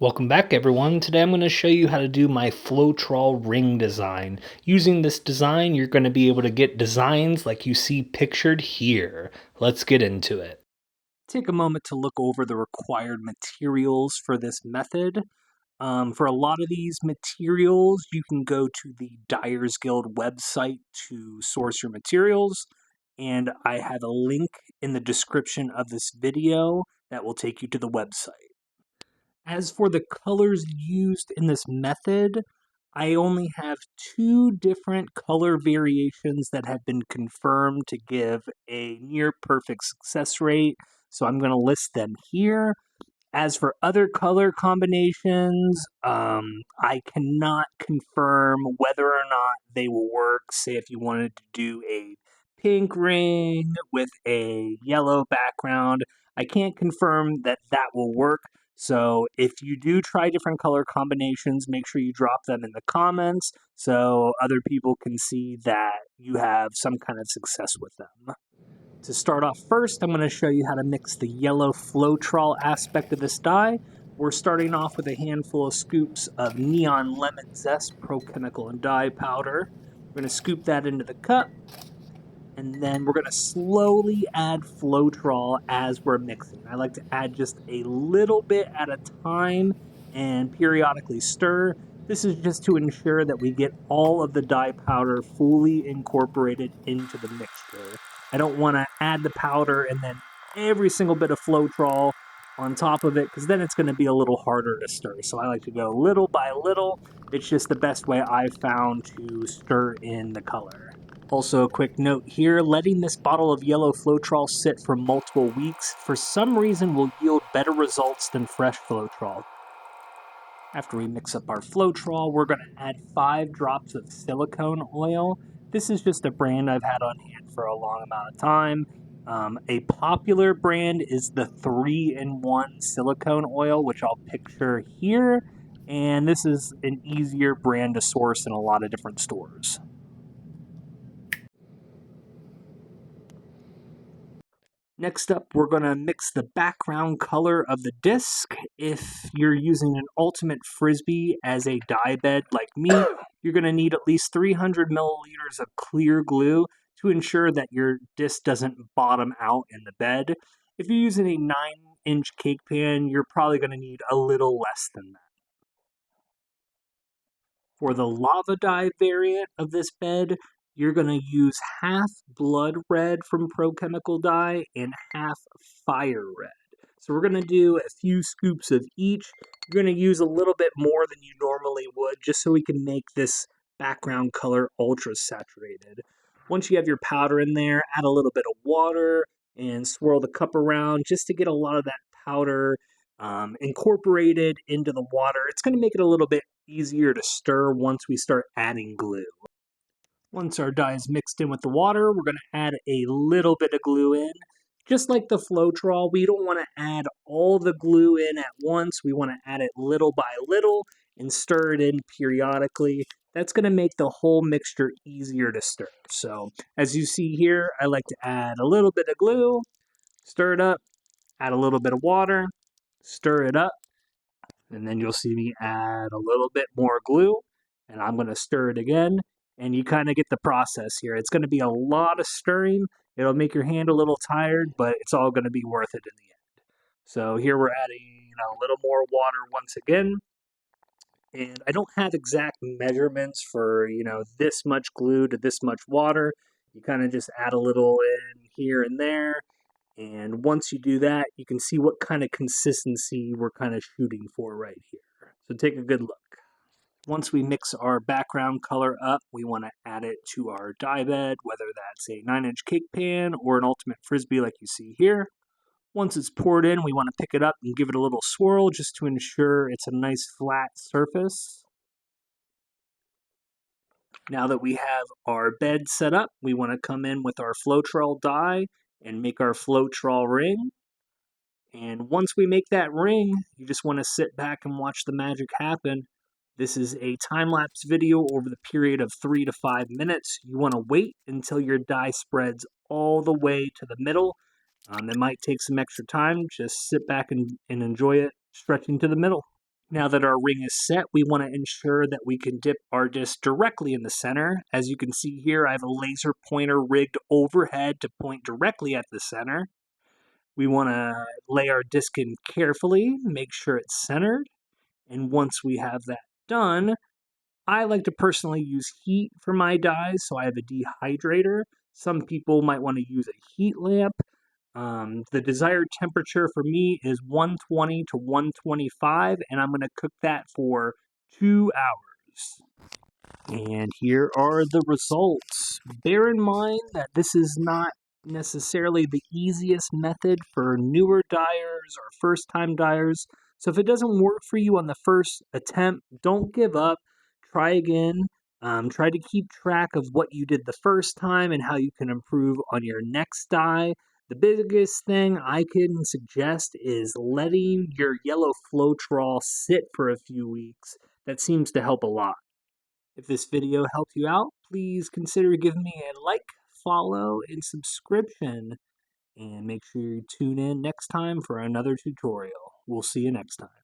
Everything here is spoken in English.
Welcome back everyone. Today I'm going to show you how to do my Floetrol Ring design. Using this design, you're going to be able to get designs like you see pictured here. Let's get into it. Take a moment to look over the required materials for this method. For a lot of these materials, you can go to the Dyers Guild website to source your materials, and I have a link in the description of this video that will take you to the website. As for the colors used in this method, I only have two different color variations that have been confirmed to give a near perfect success rate, so I'm going to list them here. As for other color combinations, I cannot confirm whether or not they will work. Say if you wanted to do a pink ring with a yellow background, I can't confirm that that will work. So if you do try different color combinations, make sure you drop them in the comments so other people can see that you have some kind of success with them. To start off first, I'm going to show you how to mix the yellow Floetrol aspect of this dye. We're starting off with a handful of scoops of Neon Lemon Zest Pro Chemical and Dye Powder. We're going to scoop that into the cup, and then we're going to slowly add Floetrol as we're mixing. I like to add just a little bit at a time and periodically stir. This is just to ensure that we get all of the dye powder fully incorporated into the mixture. I don't want to add the powder and then every single bit of Floetrol on top of it, because then it's going to be a little harder to stir. So I like to go little by little. It's just the best way I've found to stir in the color. Also, a quick note here, letting this bottle of yellow Floetrol sit for multiple weeks for some reason will yield better results than fresh Floetrol. After we mix up our Floetrol, we're going to add 5 drops of silicone oil. This is just a brand I've had on hand for a long amount of time. A popular brand is the 3-in-1 silicone oil, which I'll picture here, and this is an easier brand to source in a lot of different stores. Next up, we're going to mix the background color of the disc. If you're using an Ultimate Frisbee as a dye bed like me, you're going to need at least 300 milliliters of clear glue to ensure that your disc doesn't bottom out in the bed. If you're using a 9-inch cake pan, you're probably going to need a little less than that. For the lava dye variant of this bed, you're going to use half blood red from Pro Chemical Dye and half fire red. So we're going to do a few scoops of each. You're going to use a little bit more than you normally would just so we can make this background color ultra saturated. Once you have your powder in there, add a little bit of water and swirl the cup around just to get a lot of that powder incorporated into the water. It's going to make it a little bit easier to stir once we start adding glue. Once our dye is mixed in with the water, we're going to add a little bit of glue in. Just like the Floetrol, we don't want to add all the glue in at once. We want to add it little by little and stir it in periodically. That's going to make the whole mixture easier to stir. So as you see here, I like to add a little bit of glue, stir it up, add a little bit of water, stir it up, and then you'll see me add a little bit more glue, and I'm going to stir it again, and you kind of get the process here. It's going to be a lot of stirring. It'll make your hand a little tired, but it's all going to be worth it in the end. So here we're adding a little more water once again, and I don't have exact measurements for, this much glue to this much water. You kind of just add a little in here and there. And once you do that, you can see what kind of consistency we're kind of shooting for right here. So take a good look. Once we mix our background color up, we want to add it to our dye bed, whether that's a 9-inch cake pan or an Ultimate Frisbee like you see here. Once it's poured in, we want to pick it up and give it a little swirl just to ensure it's a nice flat surface. Now that we have our bed set up, we want to come in with our Floetrol dye and make our Floetrol ring. And once we make that ring, you just want to sit back and watch the magic happen. This is a time-lapse video over the period of 3 to 5 minutes. You want to wait until your dye spreads all the way to the middle. It might take some extra time. Just sit back and enjoy it stretching to the middle. Now that our ring is set, we want to ensure that we can dip our disc directly in the center. As you can see here, I have a laser pointer rigged overhead to point directly at the center. We want to lay our disc in carefully, make sure it's centered. And once we have that done, I like to personally use heat for my dyes, so I have a dehydrator. Some people might want to use a heat lamp. The desired temperature for me is 120 to 125, and I'm going to cook that for 2 hours. And here are the results. Bear in mind that this is not necessarily the easiest method for newer dyers or first-time dyers. So if it doesn't work for you on the first attempt, don't give up. Try again. Try to keep track of what you did the first time and how you can improve on your next dye. The biggest thing I can suggest is letting your yellow Floetrol sit for a few weeks. That seems to help a lot. If this video helped you out, please consider giving me a like, follow, and subscription. And make sure you tune in next time for another tutorial. We'll see you next time.